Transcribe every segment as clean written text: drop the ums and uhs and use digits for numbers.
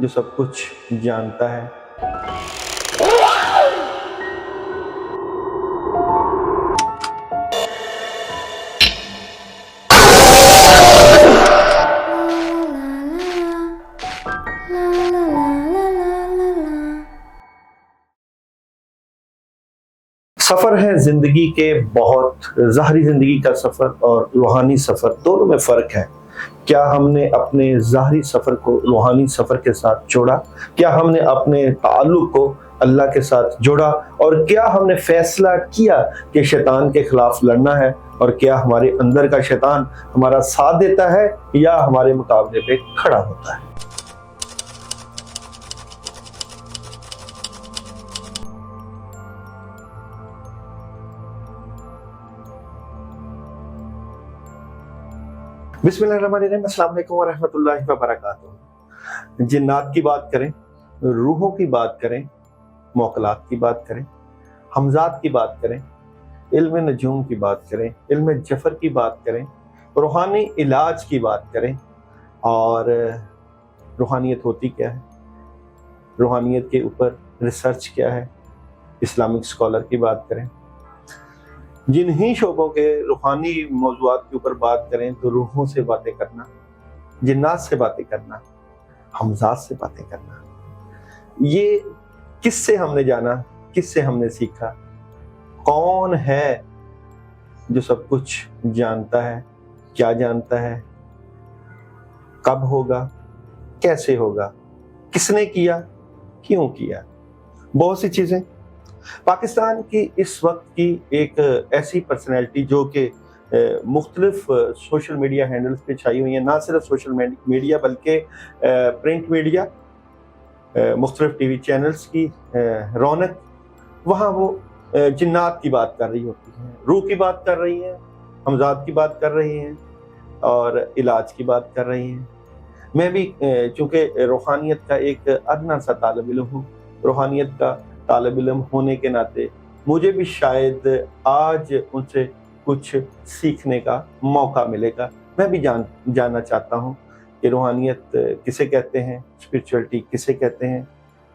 جو سب کچھ جانتا ہے۔ سفر ہے زندگی کے بہت، ظاہری زندگی کا سفر اور روحانی سفر، دونوں میں فرق ہے۔ کیا ہم نے اپنے ظاہری سفر کو روحانی سفر کے ساتھ جوڑا؟ کیا ہم نے اپنے تعلق کو اللہ کے ساتھ جوڑا؟ اور کیا ہم نے فیصلہ کیا کہ شیطان کے خلاف لڑنا ہے؟ اور کیا ہمارے اندر کا شیطان ہمارا ساتھ دیتا ہے یا ہمارے مقابلے پہ کھڑا ہوتا ہے؟ بسم اللہ الرحمن الرحیم۔ السلام علیکم ورحمۃ اللہ وبرکاتہ۔ جنات کی بات کریں، روحوں کی بات کریں، موکلات کی بات کریں، حمزات کی بات کریں، علم نجوم کی بات کریں، علم جفر کی بات کریں، روحانی علاج کی بات کریں، اور روحانیت ہوتی کیا ہے، روحانیت کے اوپر ریسرچ کیا ہے، اسلامک اسکالر کی بات کریں، جن ہی شعبوں کے روحانی موضوعات کے اوپر بات کریں تو روحوں سے باتیں کرنا، جنات سے باتیں کرنا، حمزات سے باتیں کرنا، یہ کس سے ہم نے جانا، کس سے ہم نے سیکھا؟ کون ہے جو سب کچھ جانتا ہے؟ کیا جانتا ہے؟ کب ہوگا؟ کیسے ہوگا؟ کس نے کیا؟ کیوں کیا؟ بہت سی چیزیں۔ پاکستان کی اس وقت کی ایک ایسی پرسنالٹی جو کہ مختلف سوشل میڈیا ہینڈلز پہ چھائی ہوئی ہیں، نہ صرف سوشل میڈیا بلکہ پرنٹ میڈیا، مختلف ٹی وی چینلز کی رونق، وہاں وہ جنات کی بات کر رہی ہوتی ہیں، روح کی بات کر رہی ہیں، حمزات کی بات کر رہی ہیں، اور علاج کی بات کر رہی ہیں۔ میں بھی چونکہ روحانیت کا ایک ادنا سا طالب علم ہوں، روحانیت کا طالب علم ہونے کے ناطے مجھے بھی شاید آج ان سے کچھ سیکھنے کا موقع ملے گا۔ میں بھی جاننا چاہتا ہوں کہ روحانیت کسے کہتے ہیں، اسپرچولیٹی کسے کہتے ہیں،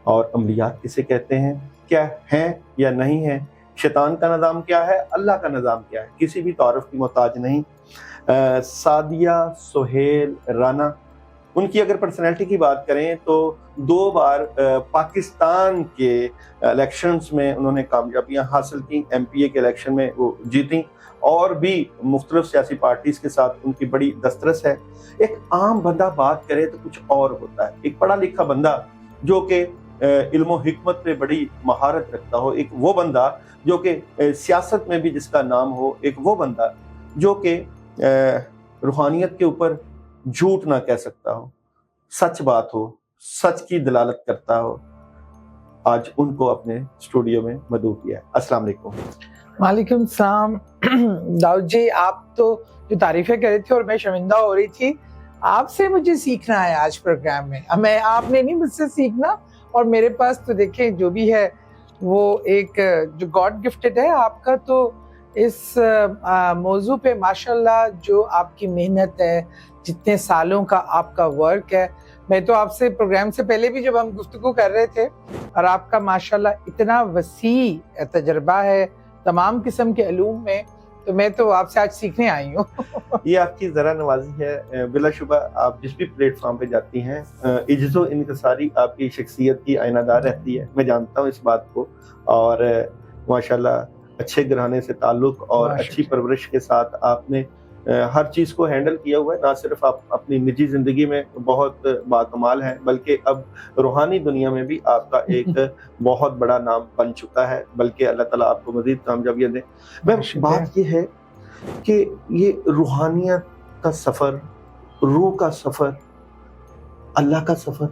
اور عملیات کسے کہتے ہیں، کیا ہیں یا نہیں ہیں، شیطان کا نظام کیا ہے، اللہ کا نظام کیا ہے، کسی بھی تعارف کی محتاج نہیں۔ سعدیہ سہیل رانا، ان کی اگر پرسنالٹی کی بات کریں تو 2 بار پاکستان کے الیکشنز میں انہوں نے کامیابیاں حاصل کی، ایم پی اے کے الیکشن میں وہ جیتیں، اور بھی مختلف سیاسی پارٹیز کے ساتھ ان کی بڑی دسترس ہے۔ ایک عام بندہ بات کرے تو کچھ اور ہوتا ہے، ایک پڑھا لکھا بندہ جو کہ علم و حکمت پہ بڑی مہارت رکھتا ہو، ایک وہ بندہ جو کہ سیاست میں بھی جس کا نام ہو، ایک وہ بندہ جو کہ روحانیت کے اوپر جھوٹ نہ کہہ سکتا ہو، سچ بات ہو، سچ کی دلالت کرتا ہو، آج ان کو اپنے اسٹوڈیو میں مدعو کیا ہے۔ السلام علیکم۔ وعلیکم السلام۔ داؤد جی، آپ تو جو تعریفیں کر رہے تھے اور میں شرمندہ ہو رہی تھی، آپ سے مجھے سیکھنا ہے آج پروگرام میں۔ آپ نے نہیں مجھ سے سیکھنا، اور میرے پاس تو دیکھیں جو بھی ہے وہ ایک جو گاڈ گفٹڈ ہے آپ کا، تو اس موضوع پہ ماشاءاللہ جو آپ کی محنت ہے، جتنے سالوں کا آپ کا ورک ہے، میں تو آپ سے پروگرام سے پہلے بھی جب ہم گفتگو کر رہے تھے، اور آپ کا ماشاءاللہ اتنا وسیع تجربہ ہے تمام قسم کے علوم میں، تو میں تو آپ سے آج سیکھنے آئی ہوں۔ یہ آپ کی ذرا نوازی ہے، بلا شبہ آپ جس بھی پلیٹ فارم پہ جاتی ہیں، عجز و انکساری آپ کی شخصیت کی آئینہ دار رہتی ہے، میں جانتا ہوں اس بات کو، اور ماشاءاللہ اچھے گھرانے سے تعلق اور اچھی پرورش کے ساتھ آپ نے ہر چیز کو ہینڈل کیا ہوا ہے۔ نہ صرف آپ اپنی نجی زندگی میں بہت باکمال ہیں، بلکہ اب روحانی دنیا میں بھی آپ کا ایک بہت بڑا نام بن چکا ہے، بلکہ اللہ تعالیٰ آپ کو مزید کامیابیاں دیں۔ بات یہ ہے کہ یہ روحانیت کا سفر، روح کا سفر، اللہ کا سفر،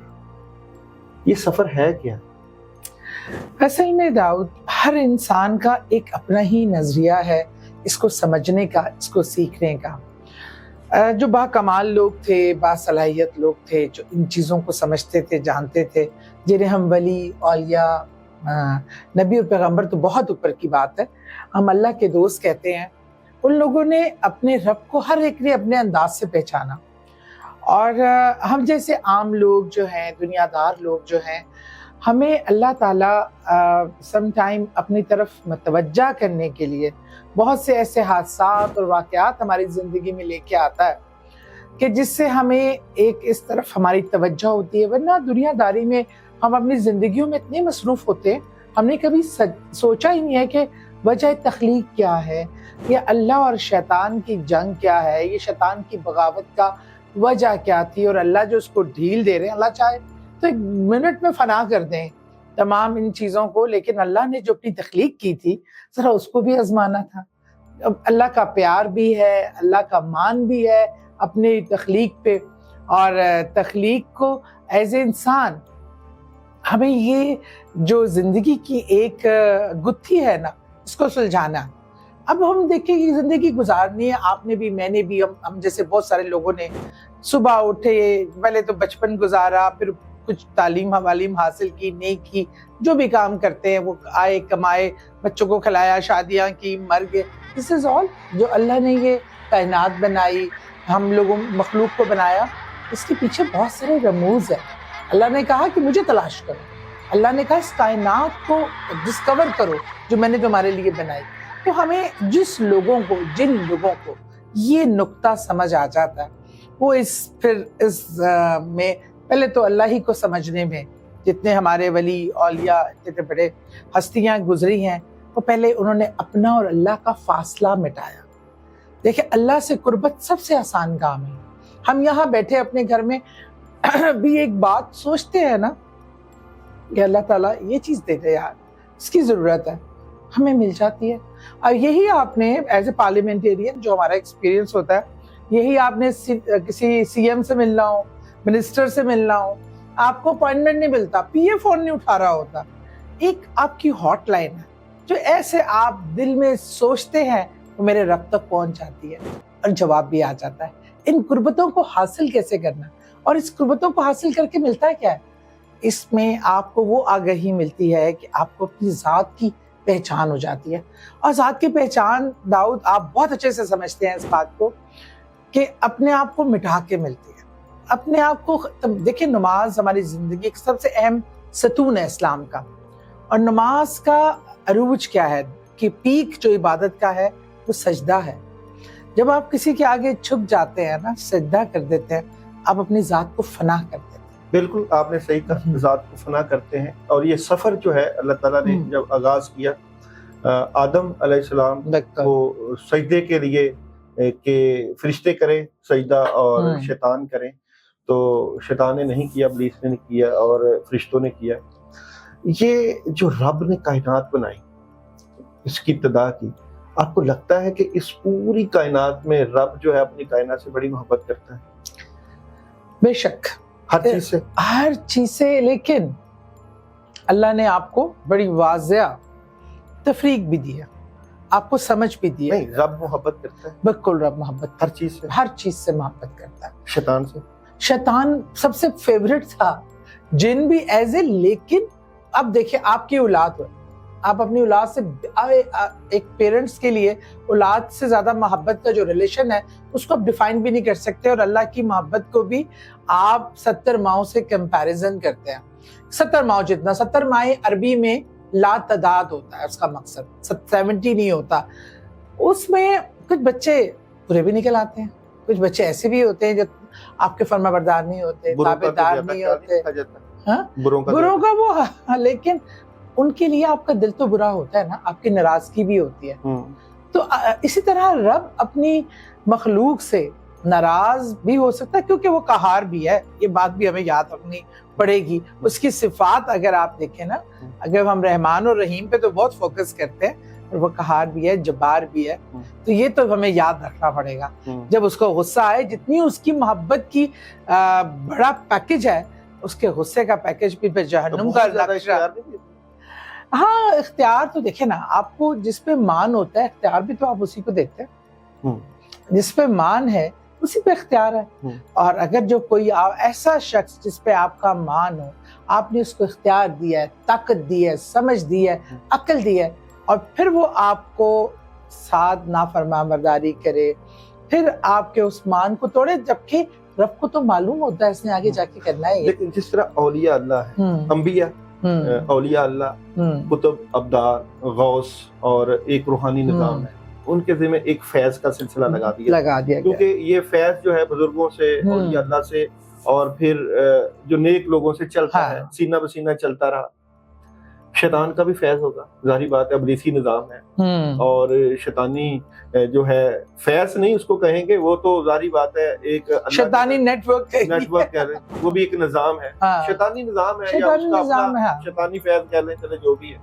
یہ سفر ہے کیا؟ اصل میں داؤد، ہر انسان کا ایک اپنا ہی نظریہ ہے اس کو سمجھنے کا، اس کو سیکھنے کا۔ جو با کمال لوگ تھے، با صلاحیت لوگ تھے، جو ان چیزوں کو سمجھتے تھے، جانتے تھے، جنہیں ہم ولی، اولیاء، نبی اور پیغمبر تو بہت اوپر کی بات ہے، ہم اللہ کے دوست کہتے ہیں، ان لوگوں نے اپنے رب کو ہر ایک نے اپنے انداز سے پہچانا، اور ہم جیسے عام لوگ جو ہیں، دنیا دار لوگ جو ہیں، ہمیں اللہ تعالیٰ سم ٹائم اپنی طرف متوجہ کرنے کے لیے بہت سے ایسے حادثات اور واقعات ہماری زندگی میں لے کے آتا ہے کہ جس سے ہمیں ایک اس طرف ہماری توجہ ہوتی ہے. ورنہ دنیا داری میں ہم اپنی زندگیوں میں اتنے مصروف ہوتے ہیں، ہم نے کبھی سوچا ہی نہیں ہے کہ وجہ تخلیق کیا ہے، یہ اللہ اور شیطان کی جنگ کیا ہے، یہ شیطان کی بغاوت کا وجہ کیا تھی، اور اللہ جو اس کو ڈھیل دے رہے ہیں. اللہ چاہے تو ایک منٹ میں فنا کر دیں تمام ان چیزوں کو، لیکن اللہ نے جو اپنی تخلیق کی تھی ذرا اس کو بھی آزمانا تھا. اب اللہ کا پیار بھی ہے، اللہ کا مان بھی ہے اپنی تخلیق پہ، اور تخلیق کو ایز اے انسان ہمیں یہ جو زندگی کی ایک گتھی ہے نا، اس کو سلجھانا. اب ہم دیکھیں کہ زندگی گزارنی ہے، آپ نے بھی، میں نے بھی، ہم جیسے بہت سارے لوگوں نے صبح اٹھے، پہلے تو بچپن گزارا، پھر کچھ تعلیم حوالیم حاصل کی، نہیں کی، جو بھی کام کرتے ہیں وہ آئے، کمائے، بچوں کو کھلایا، شادیاں کی، مر گئے. دس از آل. جو اللہ نے یہ کائنات بنائی، ہم لوگوں مخلوق کو بنایا، اس کے پیچھے بہت سارے رموز ہیں. اللہ نے کہا کہ مجھے تلاش کرو، اللہ نے کہا اس کائنات کو ڈسکور کرو جو میں نے تمہارے لیے بنائی. تو ہمیں جن لوگوں کو یہ نقطہ سمجھ آ جاتا ہے، وہ پھر اس میں پہلے تو اللہ ہی کو سمجھنے میں، جتنے ہمارے ولی اولیاء جتنے بڑے ہستیاں گزری ہیں، وہ پہلے انہوں نے اپنا اور اللہ کا فاصلہ مٹایا. دیکھیں، اللہ سے قربت سب سے آسان کام ہے. ہم یہاں بیٹھے اپنے گھر میں بھی ایک بات سوچتے ہیں نا کہ اللہ تعالیٰ یہ چیز دے دے یار، اس کی ضرورت ہے، ہمیں مل جاتی ہے. اور یہی آپ نے ایز اے پارلیمنٹیرین جو ہمارا ایکسپیرینس ہوتا ہے، یہی آپ نے کسی سی ایم سے ملنا ہو، منسٹر سے ملنا ہو، آپ کو اپوائنٹمنٹ نہیں ملتا، پی اے فون نہیں اٹھا رہا ہوتا، ایک آپ کی ہاٹ لائن ہے جو ایسے آپ دل میں سوچتے ہیں وہ میرے رب تک پہنچ جاتی ہے اور جواب بھی آ جاتا ہے. ان قربتوں کو حاصل کیسے کرنا، اور اس قربتوں کو حاصل کر کے ملتا ہے کیا ہے؟ اس میں آپ کو وہ آگہی ملتی ہے کہ آپ کو اپنی ذات کی پہچان ہو جاتی ہے. اور ذات کی پہچان، داؤد آپ بہت اچھے سے سمجھتے ہیں اس بات کو، کہ اپنے آپ کو مٹا کے ملتی ہے. اپنے آپ کو دیکھیں، نماز ہماری زندگی ایک سب سے اہم ستون ہے اسلام کا. اور نماز کا عروج کیا ہے کہ پیک جو عبادت کا ہے وہ سجدہ ہے. جب آپ کسی کے آگے جھک جاتے ہیں نا، سجدہ کر دیتے ہیں، آپ اپنی ذات کو فنا کر دیتے ہیں. بالکل آپ نے صحیح کہا، ذات کو فنا کرتے ہیں. اور یہ سفر جو ہے اللہ تعالیٰ نے جب آغاز کیا آدم علیہ السلام کو سجدے کے لیے کہ فرشتے کریں سجدہ اور شیطان کریں، تو شیطان نے نہیں کیا، ابلیس نے نہیں کیا، اور فرشتوں نے کیا. یہ جو رب نے کائنات بنائی، اس کی ابتدا کی، آپ کو لگتا ہے کہ اس پوری کائنات میں رب جو ہے اپنی کائنات سے بڑی محبت کرتا ہے؟ بے شک، ہر چیز سے. لیکن اللہ نے آپ کو بڑی واضح تفریق بھی دیا، آپ کو سمجھ بھی دیا. نہیں، رب محبت کرتا ہے. بالکل، رب محبت ہر چیز سے محبت کرتا ہے. شیطان سے، شیطان سب سے فیورٹ تھا، جن بھی ایز اے. لیکن اب دیکھیں، آپ کی اولاد ہو، آپ اپنی اولاد سے، ایک پیرنٹس کے لیے اولاد سے زیادہ محبت کا جو ریلیشن ہے اس کو آپ ڈیفائن بھی نہیں کر سکتے. اور اللہ کی محبت کو بھی آپ 70 ماؤں سے کمپیریزن کرتے ہیں. 70 ماؤں جتنا، 70 مائیں عربی میں لا تعداد ہوتا ہے، اس کا مقصد 70 نہیں ہوتا. اس میں کچھ بچے برے بھی نکل آتے ہیں، کچھ بچے ایسے بھی ہوتے ہیں جو آپ کے فرما بردار نہیں ہوتے، تابعدار نہیں ہوتے، بروں کا وہ. لیکن ان کے لیے آپ کا دل تو برا ہوتا ہے نا، آپ کی ناراضگی بھی ہوتی ہے. تو اسی طرح رب اپنی مخلوق سے ناراض بھی ہو سکتا ہے، کیونکہ وہ قہار بھی ہے. یہ بات بھی ہمیں یاد رکھنی پڑے گی. اس کی صفات اگر آپ دیکھیں نا، اگر ہم رحمان اور رحیم پہ تو بہت فوکس کرتے ہیں، اور وہ قہار بھی ہے، جبار بھی ہے. تو یہ تو ہمیں یاد رکھنا پڑے گا. جب اس کو غصہ آئے، جتنی اس کی محبت کی بڑا پیکج ہے، اس کے غصے کا پیکج بھی جہنم کا نقشہ. ہاں، اختیار تو دیکھیں نا، آپ کو جس پہ مان ہوتا ہے اختیار بھی تو آپ اسی کو دیتے ہیں. جس پہ مان ہے اسی پہ اختیار ہے. اور اگر جو کوئی ایسا شخص جس پہ آپ کا مان ہو، آپ نے اس کو اختیار دیا ہے، طاقت دی ہے، سمجھ دی ہے، عقل دی ہے، اور پھر وہ آپ کو ساتھ نافرمان برداری کرے، پھر آپ کے اس مان کو توڑے، جبکہ رب کو تو معلوم ہوتا ہے اس نے آگے جا کے کرنا ہے. لیکن جس طرح اولیاء اللہ ہے، انبیاء، اولیاء اللہ، کتب، ابدال، غوث اور ایک روحانی نظام ہے، ان کے ذمہ ایک فیض کا سلسلہ لگا دیا کیونکہ یہ فیض جو ہے بزرگوں سے، اولیاء اللہ سے اور پھر جو نیک لوگوں سے چلتا ہے، سینہ بسینہ چلتا رہا. شیطان کا بھی فیض ہوگا، ظاہری بات ہے، ابلیسی نظام ہے، اور شیطانی جو ہے فیض نہیں اس کو کہیں گے، وہ تو ظاہری بات ہے ایک شیطانی نیٹ ورک کہہ رہے ہیں، وہ بھی ایک نظام ہے، شیطانی نظام ہے، یا اس کا اپنا شیطانی فیض کہہ لیں، چلے جو بھی ہے.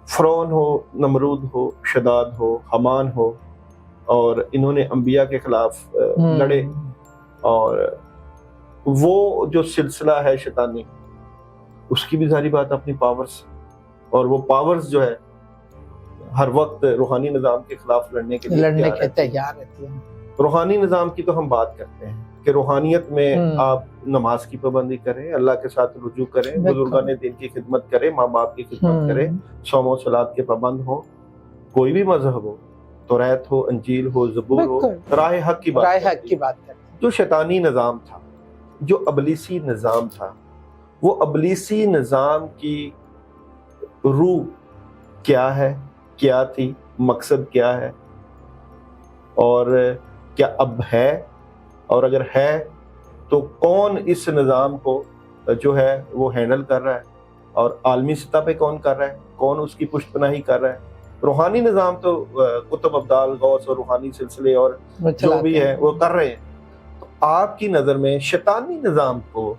فرعون ہو، نمرود ہو، شداد ہو، حمان ہو، اور انہوں نے انبیاء کے خلاف لڑے، اور وہ جو سلسلہ ہے شیطانی، اس کی بھی ظاہری بات اپنی پاورز، اور وہ پاورز جو ہے ہر وقت روحانی نظام کے خلاف لڑنے کے تیار رہتی ہیں. روحانی نظام کی تو ہم بات کرتے ہیں کہ روحانیت میں آپ نماز کی پابندی کریں، اللہ کے ساتھ رجوع کریں، بزرگان دین کی خدمت کریں، ماں باپ کی خدمت کریں، صوم و صلات کے پابند ہوں، کوئی بھی مذہب ہو، توریت ہو، انجیل ہو، زبور ہو، راہ حق کی بات کریں. جو شیطانی نظام تھا، جو ابلیسی نظام تھا، وہ ابلیسی نظام کی روح کیا ہے، کیا تھی، مقصد کیا ہے، اور کیا اب ہے، اور اگر ہے تو کون اس نظام کو جو ہے وہ ہینڈل کر رہا ہے، اور عالمی سطح پہ کون کر رہا ہے، کون اس کی پشت پناہی کر رہا ہے. روحانی نظام تو کتب، ابدال، غوث اور روحانی سلسلے اور جو بھی ہے وہ کر رہے ہیں. تو آپ کی نظر میں شیطانی نظام کو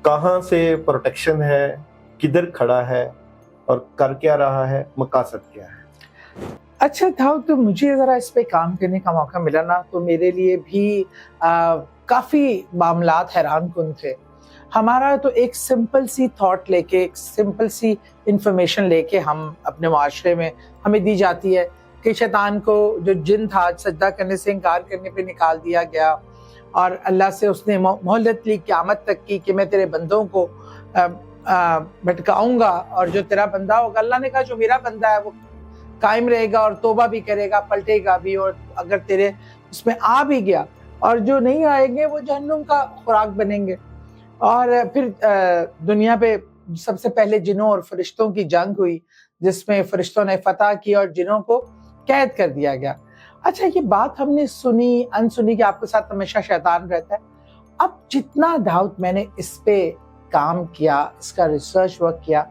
کہاں سے پروٹیکشن ہے، کدھر کھڑا ہے، اور کر کیا رہا ہے، مقاصد کیا ہے؟ اچھا تھا، تو مجھے ذرا اس پہ کام کرنے کا موقع ملا نا، تو میرے لیے بھی کافی معاملات حیران کن تھے. ہمارا تو ایک سمپل سی تھاٹ لے کے، ایک سمپل سی انفارمیشن لے کے ہم اپنے معاشرے میں ہمیں دی جاتی ہے کہ شیطان کو جو جن تھا سجدہ کرنے سے انکار کرنے پہ نکال دیا گیا، اور اللہ سے اس نے مہلت لی قیامت تک کی کہ میں تیرے بندوں کو بھٹکاؤں گا، اور جو تیرا بندہ ہوگا، اللہ نے کہا جو میرا بندہ ہے وہ قائم رہے گا اور توبہ بھی کرے گا، پلٹے گا بھی، اور اگر تیرے اس میں آ بھی گیا، اور جو نہیں آئیں گے وہ جہنم کا خوراک بنیں گے. اور پھر دنیا پہ سب سے پہلے جنوں اور فرشتوں کی جنگ ہوئی، جس میں فرشتوں نے فتح کی اور جنوں کو قید کر دیا گیا. اچھا، یہ بات ہم نے سنی انسنی کہ آپ کے ساتھ ہمیشہ شیطان رہتا ہے. اب جتنا داؤد میں نے اس پہ کام کیا، اس کا ریسرچ ورک کیا،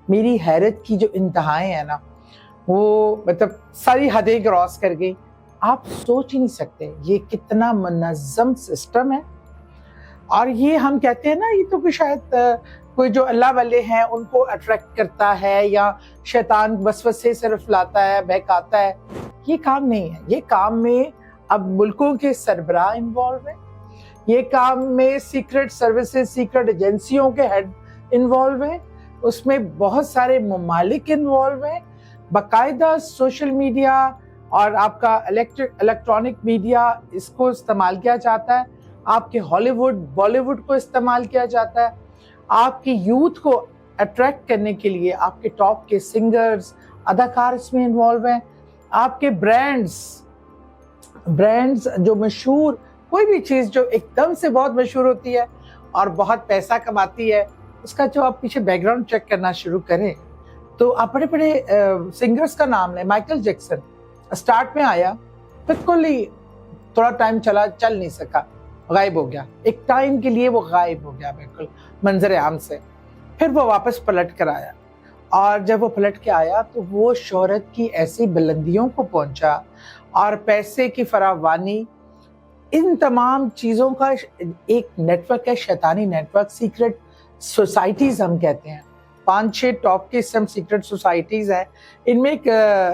میری حیرت کی جو انتہائیں ہیں نا، وہ مطلب ساری حدیں کراس کر گئی. آپ سوچ ہی نہیں سکتے یہ کتنا منظم سسٹم ہے. اور یہ ہم کہتے ہیں نا، یہ تو شاید کوئی جو اللہ والے ہیں ان کو اٹریکٹ کرتا ہے، یا شیطان وسوسے صرف لاتا ہے، بہکاتا ہے. یہ کام نہیں ہے. یہ کام میں اب ملکوں کے سربراہ انوالو ہیں، یہ کام میں سیکرٹ سروسز، سیکرٹ ایجنسیوں کے ہیڈ انوالو ہیں، اس میں بہت سارے ممالک انوالو ہیں، باقاعدہ سوشل میڈیا اور آپ کا الیکٹرانک میڈیا اس کو استعمال کیا جاتا ہے، آپ کے ہالی ووڈ، بالی ووڈ کو استعمال کیا جاتا ہے، آپ کی یوتھ کو اٹریکٹ کرنے کے لیے آپ کے ٹاپ کے سنگرز، اداکار اس میں انوالو ہیں، آپ کے برانڈز جو مشہور، کوئی بھی چیز جو ایک دم سے بہت مشہور ہوتی ہے اور بہت پیسہ کماتی ہے، اس کا جو آپ پیچھے بیک گراؤنڈ چیک کرنا شروع کریں تو آپ بڑے بڑے سنگرز کا نام لیں. مائیکل جیکسن اسٹارٹ میں آیا، بالکل ہی تھوڑا ٹائم چل نہیں سکا، غائب ہو گیا. ایک ٹائم کے لیے وہ غائب ہو گیا بالکل منظر عام سے. پھر وہ واپس پلٹ کر آیا، اور جب وہ پلٹ کے آیا تو وہ شہرت کی ایسی بلندیوں کو پہنچا، اور پیسے کی فراوانی، ان تمام چیزوں کا ایک نیٹ ورک ہے، شیطانی نیٹ ورک. سیکرٹ سوسائٹیز ہم کہتے ہیں، 5-6 ٹاپ کے سیکرٹ سوسائٹیز ہیں. ان میں ایک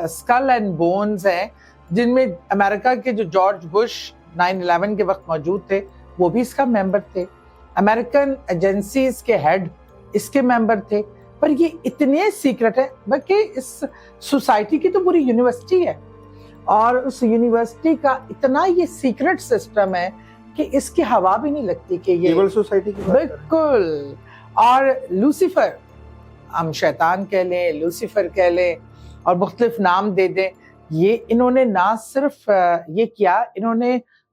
اسکل اینڈ بونز ہیں، جن میں امریکہ کے جو جارج بش 9/11 کے وقت موجود تھے، وہ بھی اس کا ممبر تھے. امریکن ایجنسیز کے ہیڈ اس کے ممبر تھے. پر یہ اتنے سیکرٹ ہے، بلکہ اس سوسائٹی کی تو پوری یونیورسٹی ہے، اور اس یونیورسٹی کا اتنا یہ سیکرٹ سسٹم ہے کہ اس کی ہوا بھی نہیں لگتی کہ یہ ایول سوسائٹی کی بات کریں. بالکل. اور لوسیفر، ہم شیطان کہہ لیں، لوسیفر کہہ لیں، اور مختلف نام دے دیں، یہ انہوں نے نہ صرف یہ کیا، انہوں نے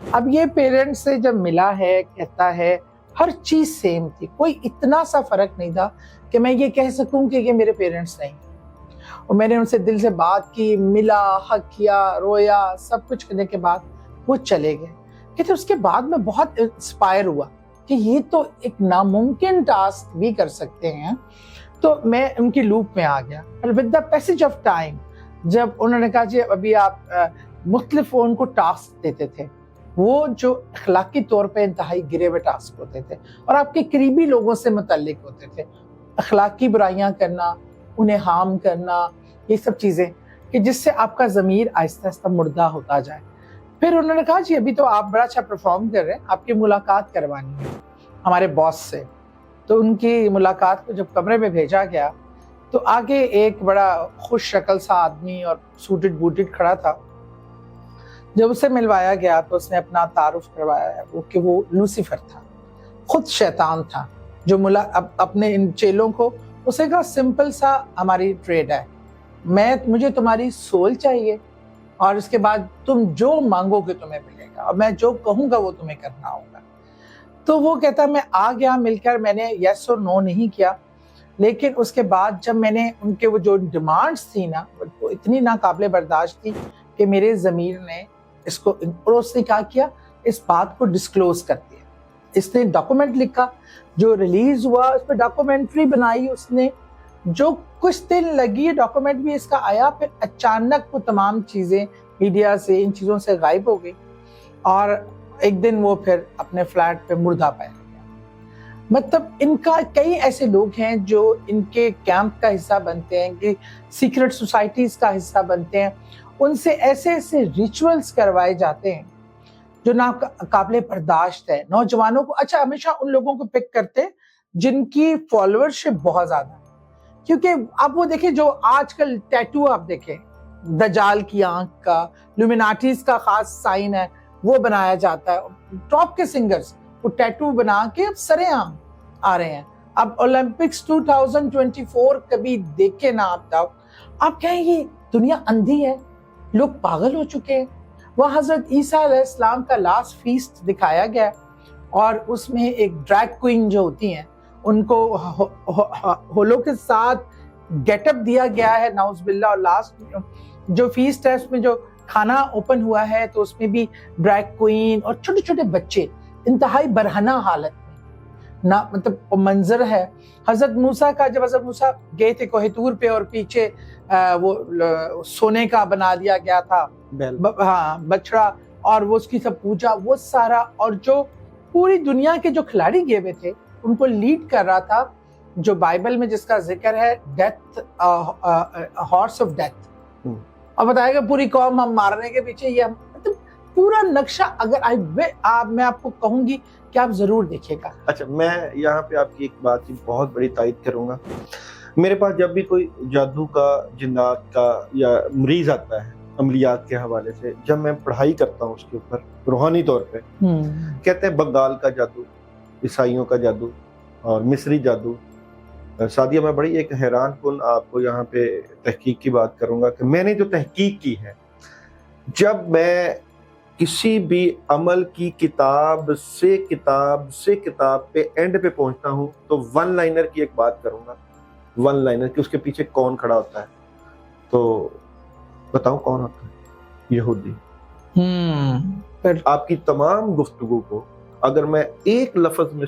اب یہ پیرنٹس سے جب ملا ہے, کہتا ہے ہر چیز سیم تھی, کوئی اتنا سا فرق نہیں تھا کہ میں یہ کہہ سکوں کہ یہ میرے پیرنٹس نہیں. اور میں نے ان سے دل سے بات کی, ملا, حق کیا, رویا, سب کچھ کرنے کے بعد وہ چلے گئے. کہتے اس کے بعد میں بہت انسپائر ہوا کہ یہ تو ایک ناممکن ٹاسک بھی کر سکتے ہیں. تو میں ان کی لوپ میں آ گیا. With the passage of time جب انہوں نے کہا جی ابھی آپ مختلف ان کو ٹاسک دیتے تھے, وہ جو اخلاقی طور پہ انتہائی گرے ہوئے ٹاسک ہوتے تھے اور آپ کے قریبی لوگوں سے متعلق ہوتے تھے, اخلاقی برائیاں کرنا, انہیں ہارم کرنا, یہ سب چیزیں کہ جس سے آپ کا ضمیر آہستہ آہستہ مردہ ہوتا جائے. پھر انہوں نے کہا جی ابھی تو آپ بڑا اچھا پرفارم کر رہے ہیں, آپ کی ملاقات کروانی ہے ہمارے باس سے. تو ان کی ملاقات کو جب کمرے میں بھیجا گیا تو آگے ایک بڑا خوش شکل سا آدمی اور سوٹڈ بوٹڈ کھڑا تھا. جب اسے ملوایا گیا تو اس نے اپنا تعارف کروایا کہ وہ لوسیفر تھا, خود شیطان تھا, جو اپنے ان چیلوں کو اسے کہا سمپل سا ہماری ٹریڈ ہے, مجھے تمہاری سول چاہیے اور اس کے بعد تم جو مانگو گے تمہیں ملے گا, اور میں جو کہوں گا وہ تمہیں کرنا ہوگا. تو وہ کہتا میں آ گیا مل کر, میں نے یس اور نو نہیں کیا, لیکن اس کے بعد جب میں نے ان کے وہ جو ڈیمانڈس تھی نا وہ اتنی ناقابل برداشت تھی کہ میرے ضمیر نے اس کو, اور اس نے کیا کیا, اس بات کو ڈسکلوز کر دیا. اس نے ڈاکومنٹ لکھا جو ریلیز ہوا, اس پہ ڈاکومنٹری بنائی اس نے, جو کچھ دن لگی ڈاکومنٹ بھی اس کا آیا, پھر اچانک وہ تمام چیزیں میڈیا سے ان چیزوں سے غائب ہو گئی اور ایک دن وہ پھر اپنے فلیٹ پہ مردہ پایا گیا. مطلب ان کا کئی ایسے لوگ ہیں جو ان کے کیمپ کا حصہ بنتے ہیں, کہ سیکرٹ سوسائٹیز کا حصہ بنتے ہیں, ان سے ایسے ایسے ریچولز کروائے جاتے ہیں جو ناقابل برداشت ہے نوجوانوں کو. اچھا ہمیشہ ان لوگوں کو پک کرتے جن کی فالوورشپ بہت زیادہ ہے, کیونکہ اب وہ دیکھیں جو آج کل ٹیٹو آپ دیکھیں, دجال کی آنکھ کا, لومیناٹیز کا خاص سائن ہے وہ بنایا جاتا ہے. ٹاپ کے سنگرز وہ ٹیٹو بنا کے اب سرے عام آ رہے ہیں. اب اولمپکس 2024 کبھی دیکھے نہ آپ کہیں یہ دنیا اندھی ہے, لوگ پاگل ہو چکے ہیں. وہ حضرت عیسیٰ علیہ السلام کا لاسٹ فیسٹ دکھایا گیا اور اس میں ایک ڈریگ کوئن جو ہوتی ہیں ان کو ہولو کے ساتھ گیٹ اپ دیا گیا ہے, نعوذ باللہ. اور لاسٹ جو فیسٹ ہے اس میں جو کھانا اوپن ہوا ہے تو اس میں بھی ڈریگ کوئین اور چھوٹے چھوٹے بچے انتہائی برہنہ حالت میں نہ, مطلب منظر ہے حضرت موسیٰ کا. جب حضرت موسیٰ گئے تھے کوہ طور پہ اور پیچھے وہ سونے کا بنا دیا گیا تھا بچڑا, اور وہ اس کی سب پوجا, وہ سارا, اور جو پوری دنیا کے جو کھلاڑی گئے ہوئے تھے ان کو لیڈ کر رہا تھا جو بائبل میں جس کا ذکر ہے ڈیتھ, ہارس آف ڈیتھ. اور بتائے گا پوری قوم ہم مارنے کے پیچھے, یہ مطلب پورا نقشہ اگر میں آپ کو کہوں گی کہ آپ ضرور دیکھیے گا. اچھا میں یہاں پہ آپ کی ایک بات کی بہت بڑی تائید کروں گا. میرے پاس جب بھی کوئی جادو کا, جنات کا یا مریض آتا ہے عملیات کے حوالے سے, جب میں پڑھائی کرتا ہوں اس کے اوپر روحانی طور پہ, کہتے ہیں بنگال کا جادو, عیسائیوں کا جادو اور مصری جادو. سعدیہ میں بڑی ایک حیران کن آپ کو یہاں پہ تحقیق کی بات کروں گا کہ میں نے جو تحقیق کی ہے, جب میں کسی بھی عمل کی کتاب سے کتاب پہ اینڈ پہ پہنچتا ہوں تو ون لائنر کی ایک بات کروں گا, ون لائنر کہ اس کے پیچھے کون کھڑا ہوتا ہے. تو بتاؤں کون ہوتا ہے؟ یہودی. آپ کی تمام گفتگو کو اگر میں ایک لفظ میں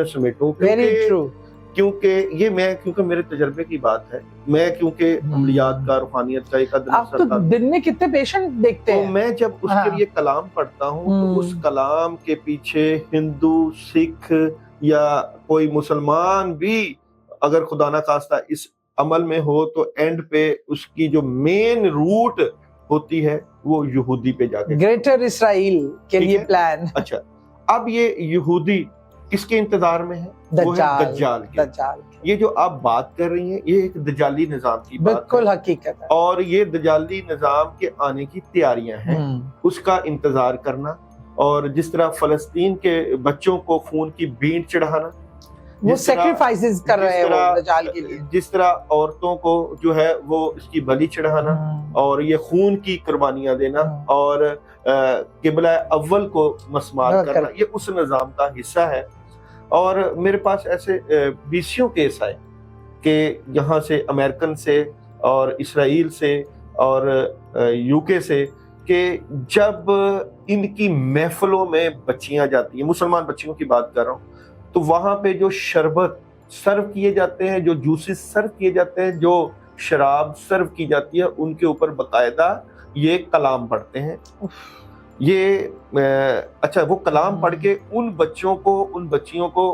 سمیٹوں کیونکہ میرے تجربے کی بات ہے, میں کیونکہ عملیات کا, روحانیت کا ایک آپ تو دن میں کتنے پیشنٹ دیکھتے ہیں, تو میں جب اس کے لیے کلام پڑھتا ہوں تو اس کلام کے پیچھے ہندو, سکھ یا کوئی مسلمان بھی اگر خدا نہ خواستہ اس عمل میں ہو تو اینڈ پہ اس کی جو مین روٹ ہوتی ہے وہ یہودی پہ جا کے گریٹر اسرائیل کے لیے پلان. اچھا اب یہ یہودی کس کے انتظار میں ہے؟ وہ ہے دجال کے. یہ جو آپ بات کر رہی ہیں یہ ایک دجالی نظام کی بات ہے, بالکل حقیقت ہے, اور یہ دجالی نظام کے آنے کی تیاریاں ہیں, اس کا انتظار کرنا. اور جس طرح فلسطین کے بچوں کو خون کی بینٹ چڑھانا, وہ سیکریفائسز کر رہے ہیں وہ دجال کے لیے، جس طرح عورتوں کو جو ہے وہ اس کی بلی چڑھانا اور یہ خون کی قربانیاں دینا اور قبلہ اول کو مسمار کرنا، یہ اس نظام کا حصہ ہے. اور میرے پاس ایسے 20 کیس آئے کہ یہاں سے امریکن سے اور اسرائیل سے اور یو کے سے، کہ جب ان کی محفلوں میں بچیاں جاتی ہیں، مسلمان بچیوں کی بات کر رہا ہوں، تو وہاں پہ جو شربت سرو کیے جاتے ہیں، جو جوسز سرو کیے جاتے ہیں، جو شراب سرو کی جاتی ہے، ان کے اوپر باقاعدہ یہ کلام پڑھتے ہیں. یہ اچھا وہ کلام پڑھ کے ان بچوں کو، ان بچیوں کو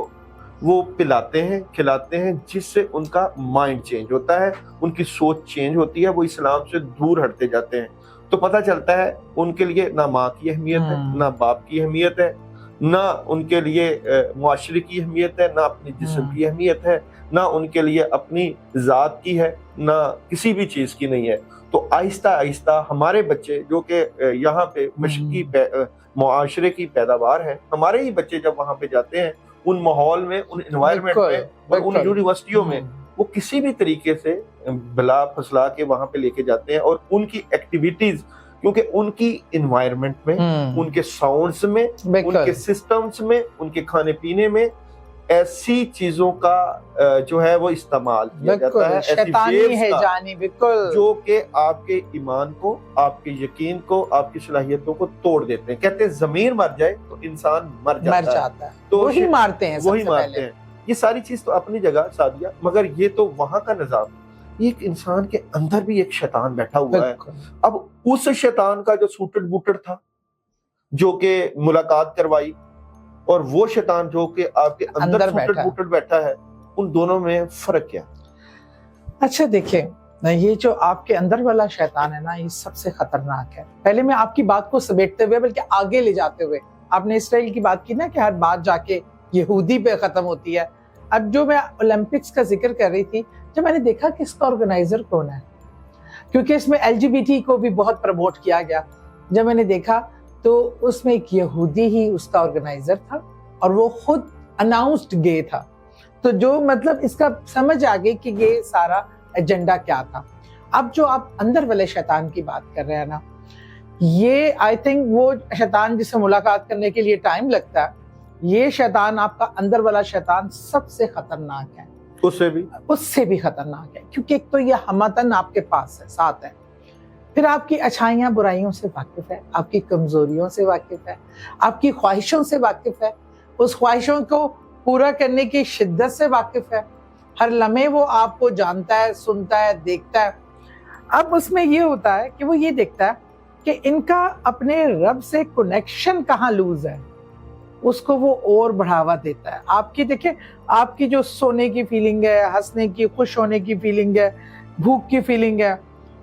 وہ پلاتے ہیں، کھلاتے ہیں، جس سے ان کا مائنڈ چینج ہوتا ہے، ان کی سوچ چینج ہوتی ہے، وہ اسلام سے دور ہٹتے جاتے ہیں. تو پتہ چلتا ہے ان کے لیے نہ ماں کی اہمیت ہے، نہ باپ کی اہمیت ہے، نہ ان کے لیے معاشرے کی اہمیت ہے، نہ اپنی جسم کی اہمیت ہے، نہ ان کے لیے اپنی ذات کی ہے، نہ کسی بھی چیز کی نہیں ہے. تو آہستہ آہستہ ہمارے بچے جو کہ یہاں پہ مشرقی معاشرے کی پیداوار ہیں، ہمارے ہی بچے جب وہاں پہ جاتے ہیں، ان ماحول میں، ان انوائرمنٹ میں اور ان یونیورسٹیوں میں، وہ کسی بھی طریقے سے بلا پھسلا کے وہاں پہ لے کے جاتے ہیں. اور ان کی ایکٹیویٹیز، کیونکہ ان کی انوائرمنٹ میں، ان کے ساؤنڈز میں، ان کے سسٹمز میں، ان کے کھانے پینے میں ایسی چیزوں کا جو ہے وہ استعمال کیا جاتا ہے، شیطانی ہے جانی، بالکل، جو کہ آپ کے ایمان کو، آپ کے یقین کو، آپ کی صلاحیتوں کو توڑ دیتے ہیں. کہتے ہیں ضمیر مر جائے تو انسان مر جاتا ہے، تو وہی مارتے ہیں، وہی مارتے ہیں. یہ ساری چیز تو اپنی جگہ سادیہ، مگر یہ تو وہاں کا نظام. ایک انسان کے اندر بھی ایک شیطان بیٹھا ہوا ہے. اب اس شیطان کا جو سوٹڈ بوٹڈ تھا، جو کہ ملاقات کروائی، اور وہ شیطان جو کہ آپ کے اندر سوٹڈ بوٹڈ بیٹھا ہے، ان دونوں میں فرق کیا؟ اچھا دیکھیں، یہ جو آپ کے اندر والا شیطان ہے نا، یہ سب سے خطرناک ہے. پہلے میں آپ کی بات کو سمیٹتے ہوئے بلکہ آگے لے جاتے ہوئے، آپ نے اسرائیل کی بات کی نا کہ ہر بات جا کے یہودی پہ ختم ہوتی ہے. اب جو میں اولمپکس کا ذکر کر رہی تھی، جب میں نے دیکھا کہ اس کا آرگنائزر کون ہے، کیونکہ اس میں LGBT کو بھی بہت پروموٹ کیا گیا، جب میں نے دیکھا تو اس میں ایک یہودی ہی اس کا آرگنائزر تھا اور وہ خود اناؤنسڈ گے تھا. تو جو مطلب اس کا سمجھ آ گئی کہ یہ سارا ایجنڈا کیا تھا. اب جو آپ اندر والے شیطان کی بات کر رہے ہیں نا، یہ آئی تھنک وہ شیطان جس سے ملاقات کرنے کے لیے ٹائم لگتا ہے، یہ شیطان، آپ کا اندر والا شیطان سب سے خطرناک ہے. اس سے بھی خطرناک ہے، کیونکہ ایک تو یہ ہمتن آپ کے پاس ہے، ساتھ ہے، پھر آپ کی اچھائیاں برائیوں سے واقف ہے، آپ کی کمزوریوں سے واقف ہے، آپ کی خواہشوں سے واقف ہے، اس خواہشوں کو پورا کرنے کی شدت سے واقف ہے. ہر لمحے وہ آپ کو جانتا ہے، سنتا ہے، دیکھتا ہے. اب اس میں یہ ہوتا ہے کہ وہ یہ دیکھتا ہے کہ ان کا اپنے رب سے کنیکشن کہاں لوز ہے، اس کو وہ اور بڑھاوا دیتا ہے. آپ کی دیکھیں، آپ کی جو سونے کی فیلنگ ہے، ہنسنے کی، خوش ہونے کی فیلنگ ہے، بھوک کی فیلنگ ہے،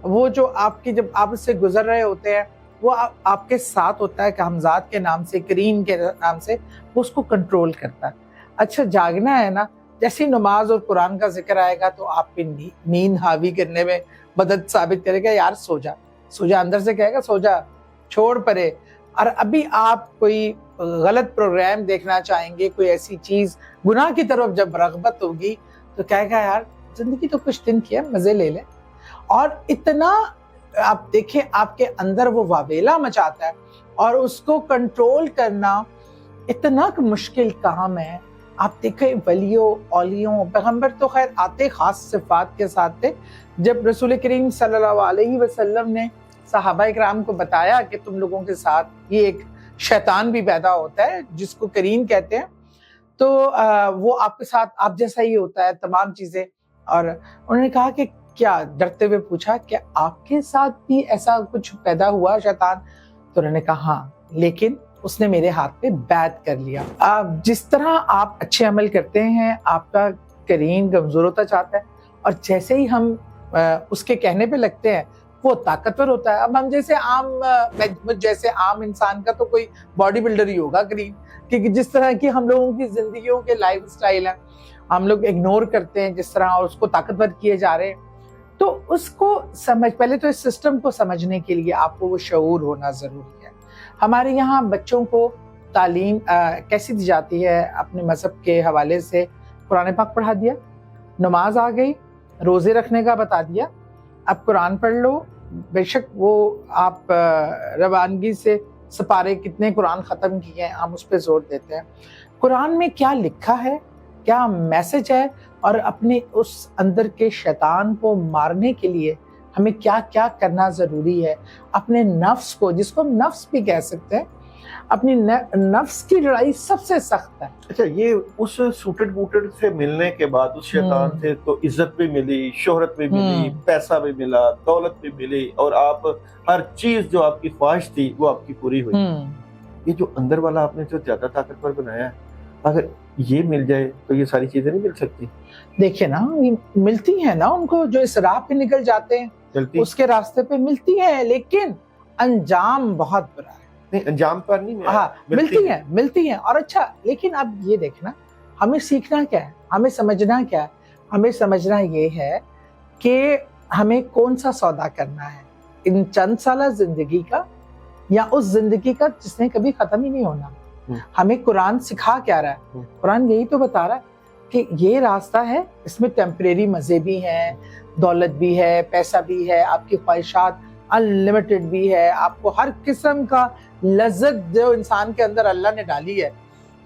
وہ جو آپ کی جب آپ اس سے گزر رہے ہوتے ہیں، وہ آپ کے ساتھ ہوتا ہے کہ حمزات کے نام سے، کریم کے نام سے، وہ اس کو کنٹرول کرتا ہے. اچھا جاگنا ہے نا، جیسی نماز اور قرآن کا ذکر آئے گا تو آپ کی نیند حاوی کرنے میں مدد ثابت کرے گا. یار سو جا، سو جا، اندر سے کہے گا سو جا، چھوڑ پرے. اور ابھی آپ کوئی غلط پروگرام دیکھنا چاہیں گے، کوئی ایسی چیز، گناہ کی طرف جب رغبت ہوگی تو کہے گا یار زندگی تو کچھ دن کی ہے، مزے لے لیں. اور اتنا آپ دیکھیں آپ کے اندر وہ واویلا مچاتا ہے، اور اس کو کنٹرول کرنا اتنا مشکل کام ہے. آپ دیکھیں ولیوں، اولیوں، پیغمبر تو خیر آتے خاص صفات کے ساتھ تھے. جب رسول کریم صلی اللہ علیہ وسلم نے صحابہ اکرام کو بتایا کہ تم لوگوں کے ساتھ یہ ایک شیطان بھی پیدا ہوتا ہے جس کو کرین کہتے ہیں، تو وہ آپ کے ساتھ آپ جیسا ہی ہوتا ہے تمام چیزیں. اور انہوں نے کہا کہ کیا، ڈرتے ہوئے پوچھا کہ آپ کے ساتھ بھی ایسا کچھ پیدا ہوا شیطان؟ تو انہوں نے کہا ہاں، لیکن اس نے میرے ہاتھ پہ بیعت کر لیا. جس طرح آپ اچھے عمل کرتے ہیں آپ کا کرین کمزور ہوتا جاتا ہے، اور جیسے ہی ہم اس کے کہنے پہ لگتے ہیں وہ طاقتور ہوتا ہے. اب ہم جیسے عام انسان کا تو کوئی باڈی بلڈر ہی ہوگا کرین، کیونکہ جس طرح کی ہم لوگوں کی زندگیوں کے لائف سٹائل ہیں، ہم لوگ اگنور کرتے ہیں جس طرح، اور اس کو طاقتور کیے جا رہے ہیں. تو اس کو پہلے تو اس سسٹم کو سمجھنے کے لیے آپ کو وہ شعور ہونا ضروری ہے. ہمارے یہاں بچوں کو تعلیم کیسی دی جاتی ہے اپنے مذہب کے حوالے سے؟ قرآن پاک پڑھا دیا, نماز آ گئی, روزے رکھنے کا بتا دیا, اب قرآن پڑھ لو. بے شک وہ آپ روانگی سے سپارے کتنے قرآن ختم کیے ہیں, ہم اس پہ زور دیتے ہیں. قرآن میں کیا لکھا ہے, کیا میسج ہے, اور اپنے اس اندر کے شیطان کو مارنے کے لیے ہمیں کیا کیا کرنا ضروری ہے. اپنے نفس کو, جس کو ہم نفس بھی کہہ سکتے ہیں, اپنی نفس کی لڑائی سب سے سخت ہے. اچھا, یہ اس سوٹڈ بوٹڈ سے ملنے کے بعد اس شیطان سے تو عزت بھی ملی, شہرت بھی ملی, پیسہ بھی ملا, دولت بھی ملی, اور آپ ہر چیز جو آپ کی خواہش تھی وہ آپ کی پوری ہوئی. یہ جو اندر والا آپ نے جو زیادہ طاقتور بنایا ہے, اگر یہ مل جائے تو یہ ساری چیزیں نہیں مل سکتی. دیکھیں نا, یہ ملتی ہیں نا ان کو جو اس راہ پہ نکل جاتے ہیں, اس کے راستے پہ ملتی ہیں, لیکن انجام بہت برا ہے. نہیں, انجام پر نہیں, ہاں ملتی ہیں. اور اچھا, لیکن اب یہ دیکھنا, ہمیں سیکھنا کیا ہے, ہمیں سمجھنا کیا ہے. ہمیں سمجھنا یہ ہے کہ ہمیں کون سا سودا کرنا ہے, ان چند سالہ زندگی کا یا اس زندگی کا جس نے کبھی ختم ہی نہیں ہونا. ہمیں قرآن سکھا کیا رہا ہے, قرآن یہی تو بتا رہا ہے کہ یہ راستہ ہے, اس میں ٹیمپریری مزے بھی ہیں, دولت بھی ہے, پیسہ بھی ہے, آپ کی خواہشات انلمیٹڈ بھی ہے, آپ کو ہر قسم کا لذت جو انسان کے اندر اللہ نے ڈالی ہے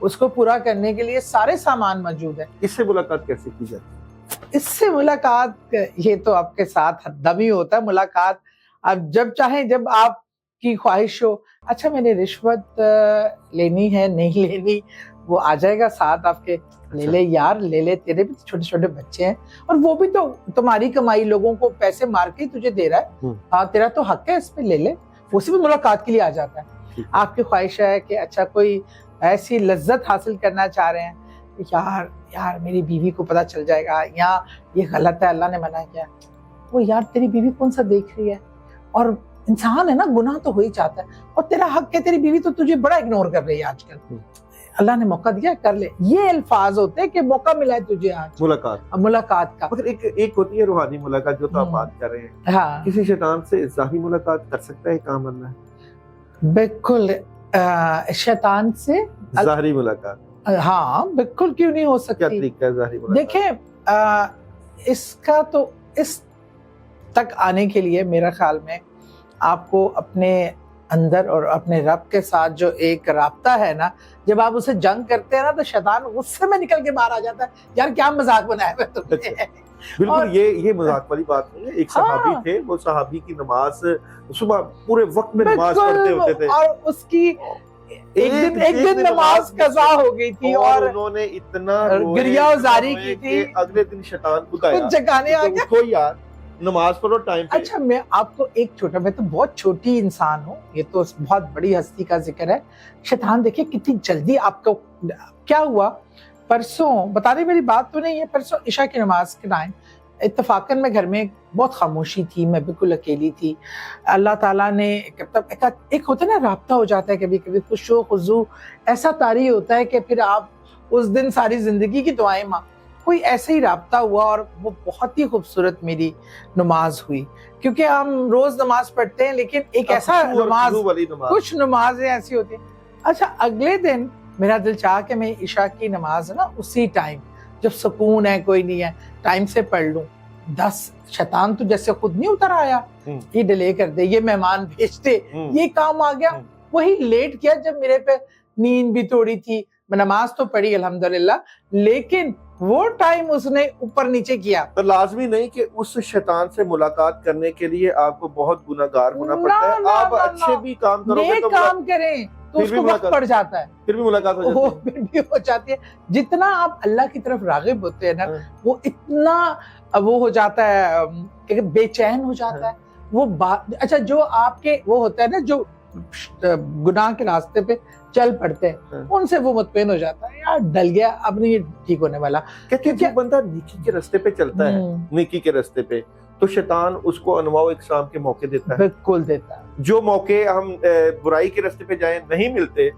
اس کو پورا کرنے کے لیے سارے سامان موجود ہے. اس سے ملاقات کیسے کی جاتی؟ اس سے ملاقات, یہ تو آپ کے ساتھ دم ہی ہوتا ہے ملاقات. اب جب چاہیں, جب آپ کی خواہش ہو, اچھا میں نے رشوت لینی ہے نہیں لینی, وہ آ جائے گا ساتھ آپ کے, لے لے یار لے لے, تیرے بھی چھوٹے چھوٹے بچے ہیں, اور وہ بھی تو تمہاری کمائی لوگوں کو پیسے مار کے تجھے دے رہا ہے, ہاں تیرا تو حق ہے, اس پہ لے لے. اسی بھی ملاقات کے لیے آ جاتا ہے. آپ کی خواہش ہے کہ اچھا کوئی ایسی لذت حاصل کرنا چاہ رہے ہیں, یار میری بیوی کو پتہ چل جائے گا, یا یہ غلط ہے, اللہ نے منع کیا. وہ یار تیری بیوی کون سا دیکھ رہی ہے, اور انسان ہے نا, گناہ تو ہو ہی چاہتا ہے, اور تیرا حق ہے, تیری بیوی تو تجھے بڑا اگنور کر رہی ہے آج کل, اللہ نے موقع دیا کر لے. یہ الفاظ ہوتے ہیں کہ موقع ملا ہے تجھے آج ملاقات کا. مگر ایک ہوتی ہے روحانی ملاقات جو تو آپ بات کر رہے ہیں, ہاں کسی شیطان سے ظاہری ملاقات کر سکتا ہے کام اللہ؟ بالکل, شیطان سے ظاہری ملاقات, ہاں بالکل, کیوں نہیں ہو سکتی. کیا طریقہ ہے ظاہری ملاقات؟ دیکھیں, اس کا تو اس تک آنے کے لیے میرا خیال میں آپ کو اپنے اندر اور اپنے رب کے ساتھ جو ایک رابطہ ہے نا, جب آپ اسے جنگ کرتے ہیں نا تو شیطان غصے میں نکل کے باہر آ جاتا ہے, یار کیا مذاق بنایا ہے تم نے. بالکل, یہ مذاق والی بات نہیں ہے. ایک صحابی تھے, وہ صحابی کی نماز صبح پورے وقت میں نماز پڑھتے ہوتے تھے, اور اس کی ایک دن نماز قضا ہو گئی تھی, اور انہوں نے اتنا گریہ وزاری کی تھی, اگلے دن شیطان بلایا, جگانے آ گیا, کوئی یار نماز پڑھو ٹائم پہ. اچھا میں آپ کو ایک چھوٹا, میں تو بہت چھوٹی انسان ہوں, یہ تو بہت بڑی ہستی کا ذکر ہے. شیطان دیکھیں کتنی جلدی آپ کو کیا ہوا. پرسوں بتا رہی, میری بات تو نہیں ہے, پرسوں عشاء کی نماز کے ٹائم اتفاقاً میں گھر میں بہت خاموشی تھی, میں بالکل اکیلی تھی. اللہ تعالیٰ نے ایک ہوتا ہے نا رابطہ ہو جاتا ہے کبھی کبھی, خشوع خضوع ایسا طاری ہوتا ہے کہ پھر آپ اس دن ساری زندگی کی دعائیں کوئی ایسا ہی رابطہ ہوا, اور وہ بہت ہی خوبصورت میری نماز ہوئی. کیونکہ ہم روز نماز پڑھتے ہیں, لیکن ایک ایسا نماز, کچھ نمازیں ایسی ہوتی ہیں. اچھا اگلے دن میرا دل چاہا کہ میں عشاء کی نماز نا اسی ٹائم, جب سکون ہے, کوئی نہیں ہے, ٹائم سے پڑھ لوں. 10 شیطان تو جیسے خود نہیں اتر آیا, یہ ڈیلے کر دے, یہ مہمان بھیج دے, یہ کام آ گیا. وہی لیٹ کیا جب میرے پہ نیند بھی توڑی تھی. میں نماز تو پڑھی الحمدللہ, لیکن وہ ٹائم اس نے اوپر نیچے کیا. تو لازمی نہیں کہ اس شیطان سے ملاقات کرنے کے لیے آپ کو بہت گناہگار ہونا پڑتا ہے. آپ اچھے بھی کام کرو گے تو کام کریں تو اس کو وقت پڑ جاتا ہے, پھر بھی ملاقات ہو جاتی ہے. جتنا آپ اللہ کی طرف راغب ہوتے ہیں نا, وہ اتنا وہ ہو جاتا ہے کہ بے چین ہو جاتا ہے وہ بات. اچھا جو آپ کے وہ ہوتا ہے نا, جو گناہ کے راستے پہ چل پڑتے ہیں, ان سے وہ مطمئن ہو جاتا ہے, یار ڈل گیا, اب نہیں ٹھیک ہونے والا. کہ جو بندہ نیکی کے راستے پہ چلتا ہے, نیکی کے راستے پہ, تو شیطان اس کو انواع و اقسام کے موقع دیتا ہے. بالکل دیتا ہے. جو موقع ہم برائی کے راستے پہ جائیں نہیں ملتے,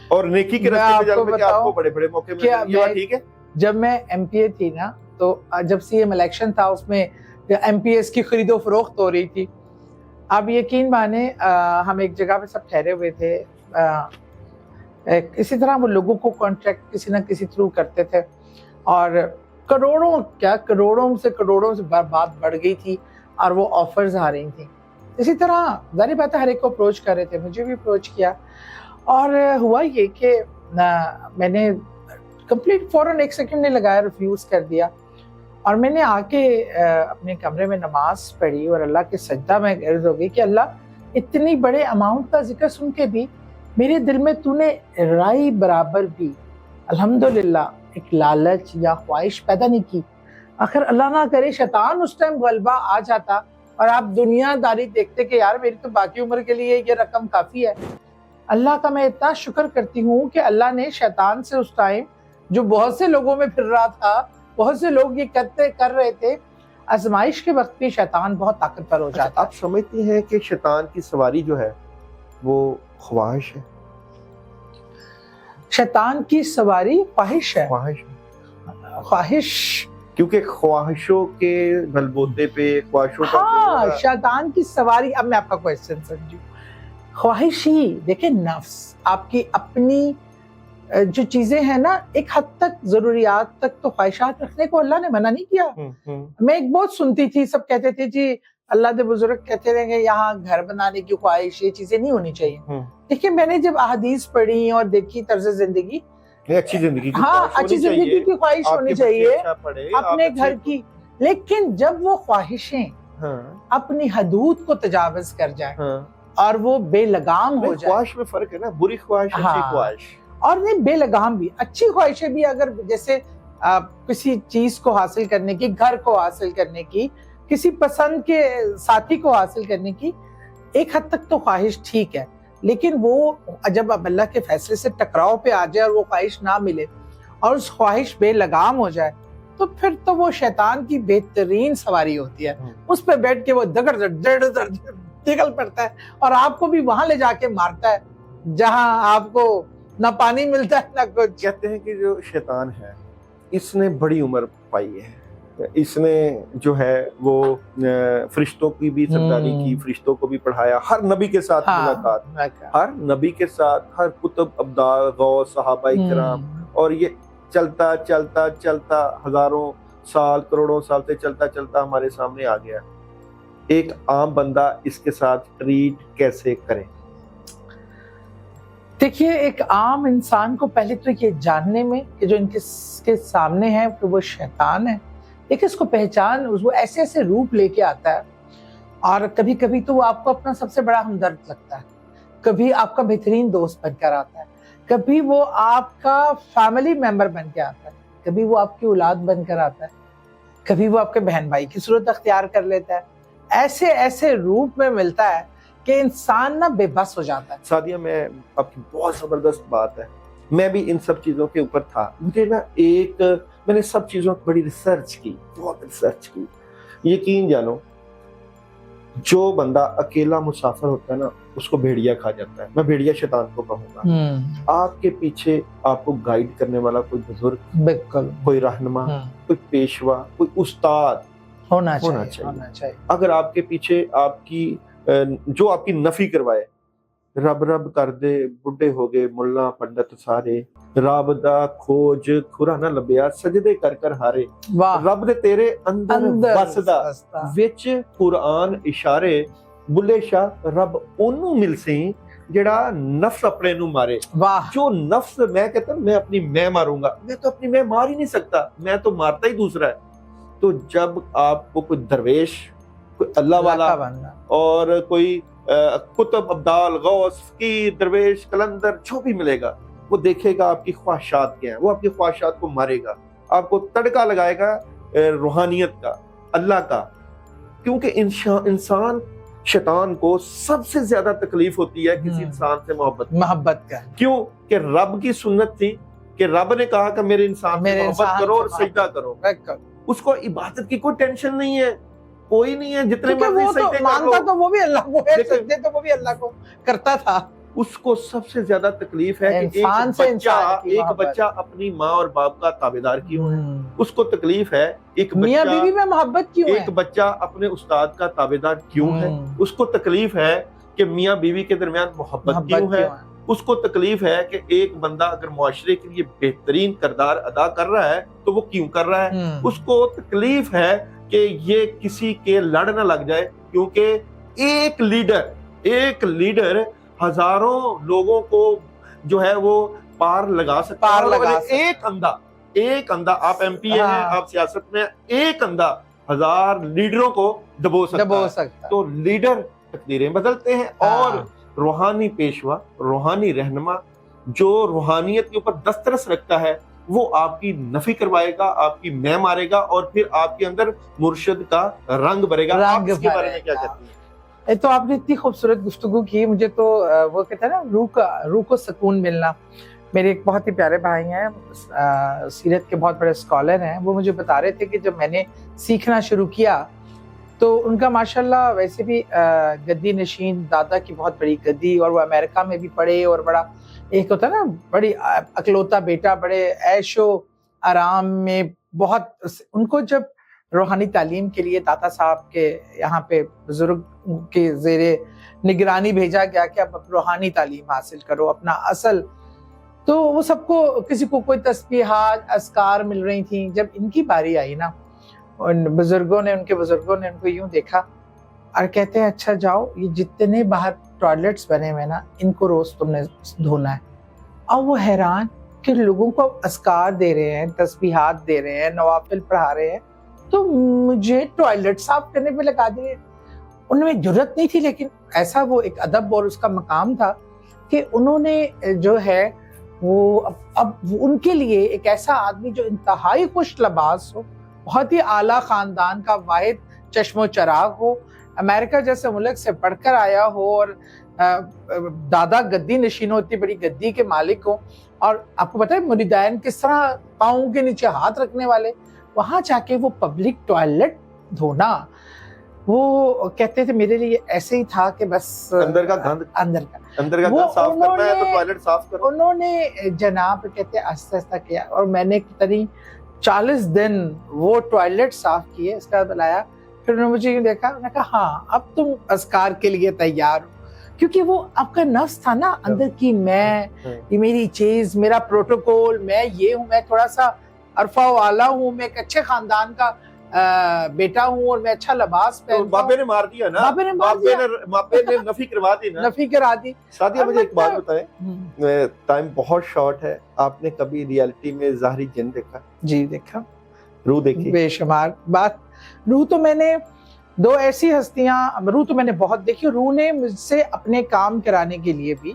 اور نیکی کے راستے پہ جانے میں آپ کو بڑے بڑے موقع ملتے ہیں. یہ بات ٹھیک ہے. جب میں ایم پی اے تھی نا, تو جب سی ایم الیکشن تھا, اس میں ایم پی ایس کی خرید و فروخت ہو رہی تھی. اب یقین مانے, ہم ایک جگہ پہ سب ٹھہرے ہوئے تھے, اسی طرح وہ لوگوں کو کانٹریکٹ کسی نہ کسی تھرو کرتے تھے. اور کروڑوں سے بات بڑھ گئی تھی اور وہ آفرز آ رہی تھیں. اسی طرح ظاہر بات ہے ہر ایک کو اپروچ کر رہے تھے, مجھے بھی اپروچ کیا, اور ہوا یہ کہ میں نے کمپلیٹ فوراً 1 سیکنڈ نہیں لگایا, ریفیوز کر دیا. اور میں نے آ کے اپنے کمرے میں نماز پڑھی اور اللہ کے سجدہ میں عرض ہو گئی کہ اللہ اتنی بڑے اماؤنٹ کا ذکر سن کے بھی میرے دل میں تو نے رائی برابر بھی الحمدللہ ایک لالچ یا خواہش پیدا نہیں کی. آخر اللہ نہ کرے شیطان اس ٹائم غلبہ آ جاتا اور آپ دنیا داری دیکھتے کہ یار میری تو باقی عمر کے لیے یہ رقم کافی ہے. اللہ کا میں اتنا شکر کرتی ہوں کہ اللہ نے شیطان سے اس ٹائم, جو بہت سے لوگوں میں پھر رہا تھا, بہت سے لوگ یہ کر رہے تھے, آزمائش کے وقت بھی شیطان بہت طاقتور ہو جاتا. آپ سمجھتی ہیں کہ شیطان کی سواری جو ہے وہ خواہش ہے؟ شیطان کی سواری خواہش ہے. خواہش کیونکہ خواہشوں کے بلبوتے پہ خواہشوں کا ہاں شیطان کی سواری. اب میں آپ کا کوئسچن سمجھوں. خواہش ہی دیکھیں, نفس آپ کی اپنی جو چیزیں ہیں نا, ایک حد تک ضروریات تک تو خواہشات رکھنے کو اللہ نے منع نہیں کیا. میں ایک بہت سنتی تھی, سب کہتے تھے جی اللہ دے بزرگ کہتے رہیں گے یہاں گھر بنانے کی خواہش, یہ چیزیں نہیں ہونی چاہیے. دیکھیں میں نے جب احادیث پڑھی اور دیکھی طرز زندگی, اچھی زندگی کی ہاں اچھی زندگی کی خواہش ہونی چاہیے اپنے گھر کی, لیکن جب وہ خواہشیں اپنی حدود کو تجاوز کر جائیں اور وہ بے لگام ہو جائے. خواہش میں فرق ہے نا, بری خواہش اچھی خواہش, اور نہیں بے لگام بھی. اچھی خواہشیں بھی اگر جیسے کسی چیز کو حاصل کرنے کی, گھر کو حاصل کرنے کی, کسی پسند کے ساتھی کو حاصل کرنے کی, ایک حد تک تو خواہش ٹھیک ہے. لیکن وہ جب اب اللہ کے فیصلے سے ٹکراؤ پہ آ جائے اور وہ خواہش نہ ملے اور اس خواہش بے لگام ہو جائے, تو پھر تو وہ شیطان کی بہترین سواری ہوتی ہے. اس پہ بیٹھ کے وہ نکل پڑتا ہے اور آپ کو بھی وہاں لے جا کے مارتا ہے جہاں آپ کو نہ پانی ملتا ہے نہ کچھ. کہتے ہیں کہ جو شیطان ہے اس نے بڑی عمر پائی ہے, اس نے جو ہے وہ فرشتوں کی بھی سرداری کی, فرشتوں کو بھی پڑھایا, ہر نبی کے ساتھ ملاقات, ہر نبی کے ساتھ, ہر کتب ابدال غوث صحابہ کرام, اور یہ چلتا چلتا چلتا ہزاروں سال کروڑوں سال سے چلتا چلتا ہمارے سامنے آ گیا. ایک عام بندہ اس کے ساتھ ٹریٹ کیسے کرے؟ دیکھیے ایک عام انسان کو پہلے تو یہ جاننے میں کہ جو ان کے سامنے ہے کہ وہ شیطان ہے, دیکھیں اس کو پہچان, وہ ایسے ایسے روپ لے کے آتا ہے, اور کبھی کبھی تو وہ آپ کو اپنا سب سے بڑا ہمدرد لگتا ہے, کبھی آپ کا بہترین دوست بن کر آتا ہے, کبھی وہ آپ کا فیملی ممبر بن کے آتا ہے, کبھی وہ آپ کی اولاد بن کر آتا ہے, کبھی وہ آپ کے بہن بھائی کی صورت اختیار کر لیتا ہے. ایسے ایسے روپ میں ملتا ہے کہ انسان نہ بے بس ہو جاتا ہے. سعدیہ میں آپ کی بہت زبردست بات ہے, میں بھی ان سب چیزوں کے اوپر تھا. مجھے نا میں نے سب چیزوں کی بڑی ریسرچ کی, بہت ریسرچ کی. یقین جانو جو بندہ اکیلا مسافر ہوتا ہے نا اس کو بھیڑیا کھا جاتا ہے. میں بھیڑیا شیطان کو کہوں گا. آپ کے پیچھے آپ کو گائیڈ کرنے والا کوئی بزرگ, بالکل کوئی رہنما, کوئی پیشوا, کوئی استاد ہونا چاہیے. اگر آپ کے پیچھے آپ کی جو آپ کی نفی کروائے, رب رب کر دے بڈھے ہو گئے ملا پنڈت سارے, رب دا کھوج کھرا نہ لبیا سجدے کر کر ہارے, رب دے تیرے اندر بسدا وچ قرآن اشارے, بلے شاہ رب اونوں مل سی جڑا نفس اپنے نو مارے. جو نفس میں کہتا ہوں میں اپنی میں ماروں گا, میں تو اپنی میں مار ہی نہیں سکتا, میں تو مارتا ہی دوسرا ہے. تو جب آپ کو کوئی درویش, کوئی اللہ والا اور کوئی کتب ابدال غوث فقیر درویش کلندر جو بھی ملے گا, وہ دیکھے گا آپ کی خواہشات کیا ہیں, وہ آپ کی خواہشات کو مارے گا, آپ کو تڑکا لگائے گا روحانیت کا, اللہ کا. کیونکہ انسان شیطان کو سب سے زیادہ تکلیف ہوتی ہے کسی انسان سے محبت کا. کیوں کہ رب کی سنت تھی کہ رب نے کہا کہ میرے انسان سے محبت کرو اور سجدہ کرو. اس کو عبادت کی کوئی ٹینشن نہیں ہے, کوئی نہیں ہے, جتنے مرضی سجدے مانتا تو وہ بھی اللہ کو ہے, سجدے تو وہ بھی اللہ کو کرتا تھا. اس کو سب سے زیادہ تکلیف ہے کہ ایک بچہ اپنی ماں اور باپ کا تابعدار کیوں ہے. اس کو تکلیف ہے میاں بیوی میں محبت کیوں ہے, ایک بچہ اپنے استاد کا تابعدار کیوں ہے. اس کو تکلیف ہے کہ میاں بیوی کے درمیان محبت کیوں ہے. اس کو تکلیف ہے کہ ایک بندہ اگر معاشرے کے لیے بہترین کردار ادا کر رہا ہے تو وہ کیوں کر رہا ہے. اس کو تکلیف ہے کہ یہ کسی کے لڑ نہ لگ جائے، کیونکہ ایک لیڈر ہزاروں لوگوں کو جو ہے وہ پار لگا سکتا ہے. ایک اندھا آپ ایم پی ہیں، آپ سیاست میں، ایک اندھا ہزار لیڈروں کو دبو سکتا ہے. تو لیڈر تقدیریں بدلتے ہیں، اور روحانی پیشوا، روحانی رہنما جو روحانیت کے اوپر دسترس رکھتا ہے وہ آپ کی نفی کروائے گا، آپ کی میں مارے گا، اور پھر آپ کے اندر مرشد کا رنگ بھرے گا. آپ اس کے بارے میں کیا کہتے ہیں؟ تو آپ نے اتنی خوبصورت گفتگو کی، مجھے تو وہ کہتے ہیں نا روح کو سکون ملنا. میرے ایک بہت ہی پیارے بھائی ہیں، سیرت کے بہت بڑے اسکالر ہیں، وہ مجھے بتا رہے تھے کہ جب میں نے سیکھنا شروع کیا تو ان کا ماشاءاللہ ویسے بھی گدی نشین، دادا کی بہت بڑی گدی، اور وہ امریکہ میں بھی پڑھے، اور بڑا ایک ہوتا ہے نا بڑی اکلوتا بیٹا، بڑے عیش و آرام میں بہت. ان کو جب روحانی تعلیم کے لیے داتا صاحب کے یہاں پہ بزرگ کے زیر نگرانی بھیجا گیا کہ اب روحانی تعلیم حاصل کرو اپنا اصل، تو وہ سب کو کسی کو کوئی تسبیحات اذکار مل رہی تھیں. جب ان کی باری آئی نا، ان کے بزرگوں نے ان کو یوں دیکھا اور کہتے ہیں اچھا جاؤ، یہ جتنے باہر ٹوائلٹس بنے ہوئے نا ان کو روز تم نے دھونا ہے. اور وہ حیران کہ لوگوں کو اذکار دے رہے ہیں، تسبیحات دے رہے ہیں، نوافل پڑھا رہے ہیں، تو مجھے ٹوائلٹ صاف کرنے پہ لگا دیے. ان میں جرت نہیں تھی، لیکن ایسا وہ ایک ادب اور اس کا مقام تھا کہ انہوں نے جو ہے وہ اب ان کے لیے ایک ایسا آدمی جو انتہائی خوش لباس ہو، بہت ہی اعلیٰ خاندان کا واحد چشم و چراغ ہو، امریکہ جیسے ملک سے پڑھ کر آیا ہو، اور دادا گدی نشینوں اتنی بڑی گدی کے مالک ہوں. اور آپ کو پتہ ہے مریدین کس طرح پاؤں کے نیچے ہاتھ رکھنے والے، وہاں جا کے وہ پبلک ٹوائلٹ دھونا، وہ کہتے تھے میرے لیے ایسے ہی تھا کہ بس اندر کا گند صاف کرنا ہے تو ٹوائلٹ صاف کرو. انہوں نے جناب کہتے آہستہ آہستہ کیا، اور میں نے کتنی 40 دن وہ ٹوائلٹ صاف کیے. اس کا بلایا، پھر انہوں نے مجھے یہ دیکھا، میں نے کہا ہاں اب تم اذکار کے لیے تیار ہو، کیونکہ وہ آپ کا نفس تھا نا اندر کی، میں یہ میری چیز، میرا پروٹوکول، میں یہ ہوں، میں تھوڑا سا عرفہ و اعلیٰ ہوں، میں ایک اچھے خاندان کا بیٹا ہوں، اور میں اچھا لباس پہنتا ہوں. باپے نے مار دیا نا، باپے نے نفی کروا دی نا، نفی کرا دی. سادیہ مجھے ایک بات بتائیں، ٹائم بہت شارٹ ہے، آپ نے کبھی ریئلٹی میں ظاہری جن دیکھا؟ جی دیکھا، روح دیکھی؟ بے شمار بات. روح تو میں نے دو ایسی ہستیاں، روح تو میں نے بہت دیکھی. روح نے مجھ سے اپنے کام کرانے کے لیے بھی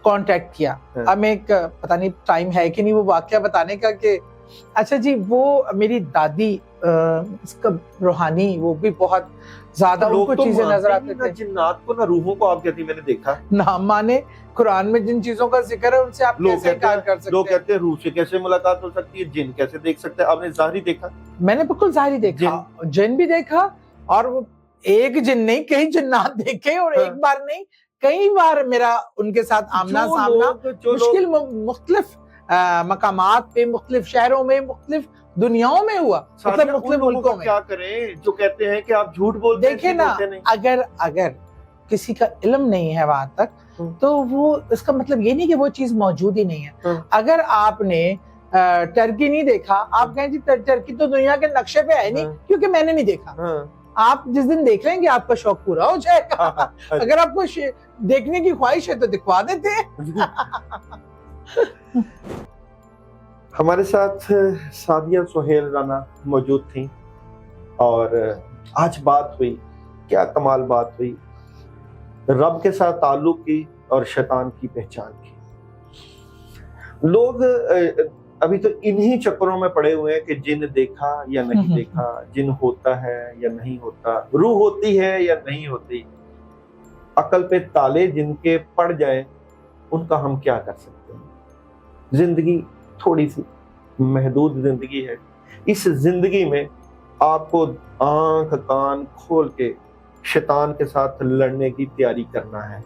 کانٹیکٹ کیا. اب میں ایک پتہ نہیں ٹائم ہے کہ نہیں وہ واقعہ بتانے کا، کہ اچھا جی وہ میری دادی اس کا روحانی، وہ بھی بہت زیادہ ان کو چیزیں نظر آتے تھے. جنات کو نہ روحوں کو آپ کہتی میں نے دیکھا نہ مانے. قرآن میں جن چیزوں کا ذکر ہے ان سے آپ کیسے انکار کر سکتے ہیں؟ لوگ کہتے ہیں روح سے کیسے ملاقات ہو سکتی ہے، جن کیسے دیکھ سکتے ہیں؟ آپ نے ظاہری دیکھا؟ میں نے بالکل ظاہری دیکھا، جن بھی دیکھا، اور ایک جن نہیں کئی جنات دیکھے، اور ایک بار نہیں کئی بار میرا ان کے ساتھ آمنا سامنا مشکل مختلف مقامات پہ، مختلف شہروں میں، مختلف دنیاؤں میں ہوا، مطلب مختلف ملکوں میں. کیا کریں جو کہتے ہیں کہ آپ جھوٹ بولتے ہیں؟ دیکھیں نا، اگر کسی کا علم نہیں ہے وہاں تک تو وہ اس کا مطلب یہ نہیں کہ وہ چیز موجود ہی نہیں ہے. اگر آپ نے ٹرکی نہیں دیکھا، آپ کہیں جی ٹرکی تو دنیا کے نقشے پہ ہے نہیں، کیونکہ میں نے نہیں دیکھا. آپ جس دن دیکھ لیں گے آپ کا شوق پورا ہو جائے گا. اگر آپ کو دیکھنے کی خواہش ہے تو دکھوا دیتے ہیں. ہمارے ساتھ سعدیہ سہیل رانا موجود تھیں، اور آج بات ہوئی، کیا کمال بات ہوئی، رب کے ساتھ تعلق کی اور شیطان کی پہچان کی. لوگ ابھی تو انہی چکروں میں پڑے ہوئے ہیں کہ جن دیکھا یا نہیں دیکھا، جن ہوتا ہے یا نہیں ہوتا، روح ہوتی ہے یا نہیں ہوتی. عقل پہ تالے جن کے پڑ جائیں ان کا ہم کیا کر سکتے ہیں؟ زندگی تھوڑی سی محدود زندگی ہے. اس زندگی میں آپ کو آنکھ کان کھول کے شیطان کے ساتھ لڑنے کی تیاری کرنا ہے.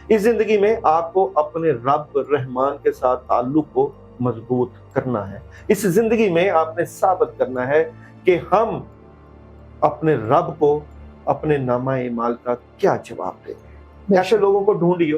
اس زندگی میں آپ کو اپنے رب رحمان کے ساتھ تعلق کو مضبوط کرنا ہے. اس زندگی میں آپ نے ثابت کرنا ہے کہ ہم اپنے رب کو اپنے نامہ اعمال کا کیا جواب دیں گے. ایسے لوگوں کو ڈھونڈیو